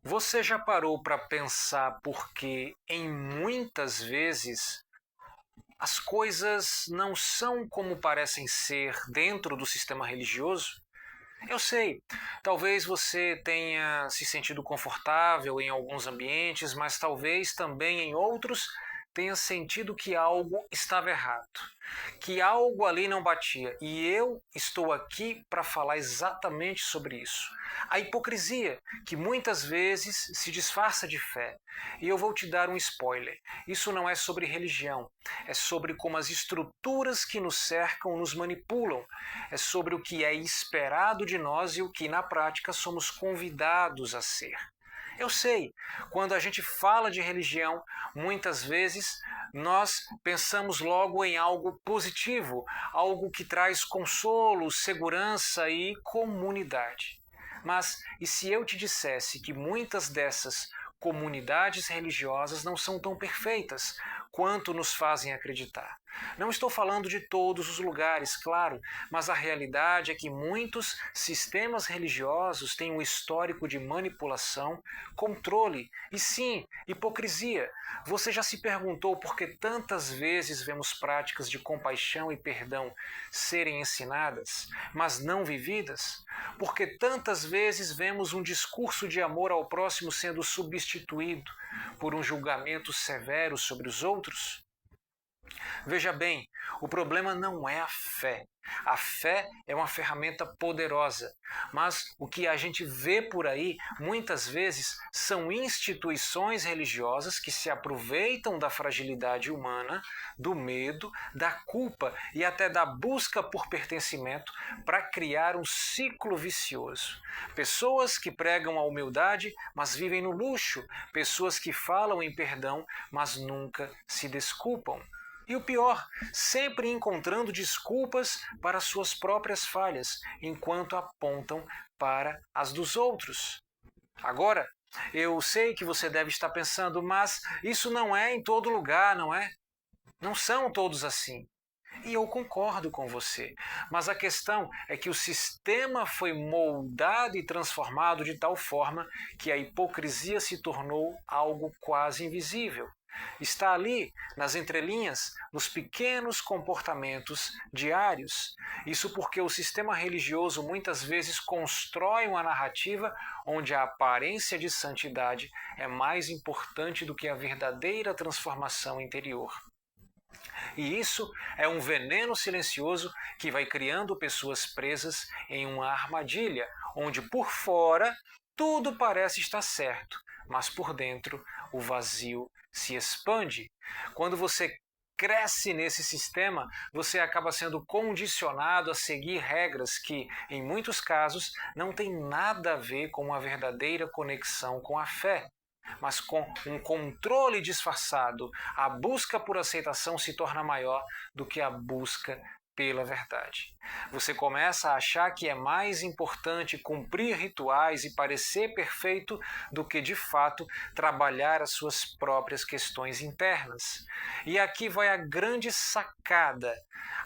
Você já parou para pensar porque, em muitas vezes, as coisas não são como parecem ser dentro do sistema religioso? Eu sei, talvez você tenha se sentido confortável em alguns ambientes, mas talvez também em outros tenha sentido que algo estava errado, que algo ali não batia. E eu estou aqui para falar exatamente sobre isso. A hipocrisia, que muitas vezes se disfarça de fé. E eu vou te dar um spoiler. Isso não é sobre religião, é sobre como as estruturas que nos cercam nos manipulam. É sobre o que é esperado de nós e o que na prática somos convidados a ser. Eu sei, quando a gente fala de religião, muitas vezes nós pensamos logo em algo positivo, algo que traz consolo, segurança e comunidade. Mas e se eu te dissesse que muitas dessas comunidades religiosas não são tão perfeitas quanto nos fazem acreditar? Não estou falando de todos os lugares, claro, mas a realidade é que muitos sistemas religiosos têm um histórico de manipulação, controle e, sim, hipocrisia. Você já se perguntou por que tantas vezes vemos práticas de compaixão e perdão serem ensinadas, mas não vividas? Por que tantas vezes vemos um discurso de amor ao próximo sendo substituído por um julgamento severo sobre os outros? Veja bem, o problema não é a fé. A fé é uma ferramenta poderosa, mas o que a gente vê por aí muitas vezes são instituições religiosas que se aproveitam da fragilidade humana, do medo, da culpa e até da busca por pertencimento para criar um ciclo vicioso. Pessoas que pregam a humildade, mas vivem no luxo, pessoas que falam em perdão, mas nunca se desculpam. E o pior, sempre encontrando desculpas para suas próprias falhas, enquanto apontam para as dos outros. Agora, eu sei que você deve estar pensando, mas isso não é em todo lugar, não é? Não são todos assim. E eu concordo com você. Mas a questão é que o sistema foi moldado e transformado de tal forma que a hipocrisia se tornou algo quase invisível. Está ali, nas entrelinhas, nos pequenos comportamentos diários. Isso porque o sistema religioso muitas vezes constrói uma narrativa onde a aparência de santidade é mais importante do que a verdadeira transformação interior. E isso é um veneno silencioso que vai criando pessoas presas em uma armadilha, onde por fora tudo parece estar certo, mas por dentro o vazio se expande. Quando você cresce nesse sistema, você acaba sendo condicionado a seguir regras que, em muitos casos, não têm nada a ver com uma verdadeira conexão com a fé. Mas com um controle disfarçado, a busca por aceitação se torna maior do que a busca pela verdade. Você começa a achar que é mais importante cumprir rituais e parecer perfeito do que, de fato, trabalhar as suas próprias questões internas. E aqui vai a grande sacada.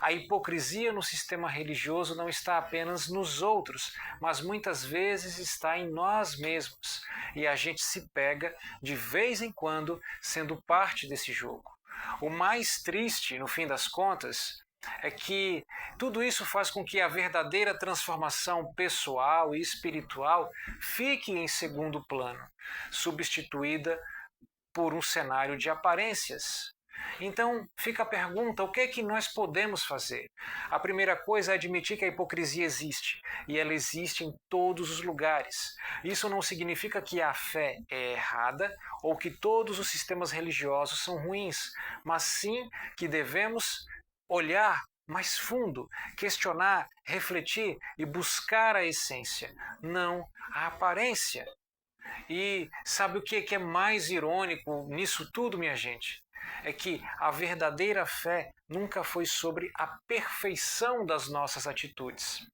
A hipocrisia no sistema religioso não está apenas nos outros, mas muitas vezes está em nós mesmos. E a gente se pega, de vez em quando, sendo parte desse jogo. O mais triste, no fim das contas, é que tudo isso faz com que a verdadeira transformação pessoal e espiritual fique em segundo plano, substituída por um cenário de aparências. Então fica a pergunta: o que é que nós podemos fazer? A primeira coisa é admitir que a hipocrisia existe, e ela existe em todos os lugares. Isso não significa que a fé é errada ou que todos os sistemas religiosos são ruins, mas sim que devemos olhar mais fundo, questionar, refletir e buscar a essência, não a aparência. E sabe o que é mais irônico nisso tudo, minha gente? É que a verdadeira fé nunca foi sobre a perfeição das nossas atitudes,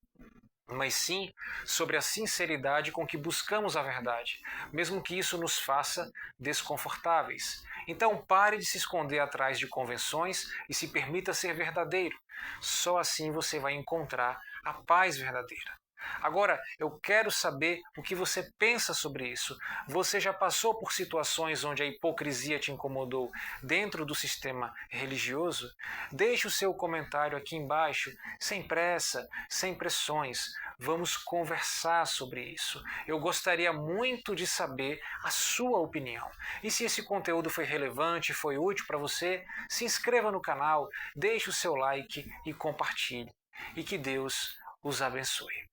mas sim sobre a sinceridade com que buscamos a verdade, mesmo que isso nos faça desconfortáveis. Então pare de se esconder atrás de convenções e se permita ser verdadeiro. Só assim você vai encontrar a paz verdadeira. Agora, eu quero saber o que você pensa sobre isso. Você já passou por situações onde a hipocrisia te incomodou dentro do sistema religioso? Deixe o seu comentário aqui embaixo, sem pressa, sem pressões. Vamos conversar sobre isso. Eu gostaria muito de saber a sua opinião. E se esse conteúdo foi relevante, foi útil para você, se inscreva no canal, deixe o seu like e compartilhe. E que Deus os abençoe.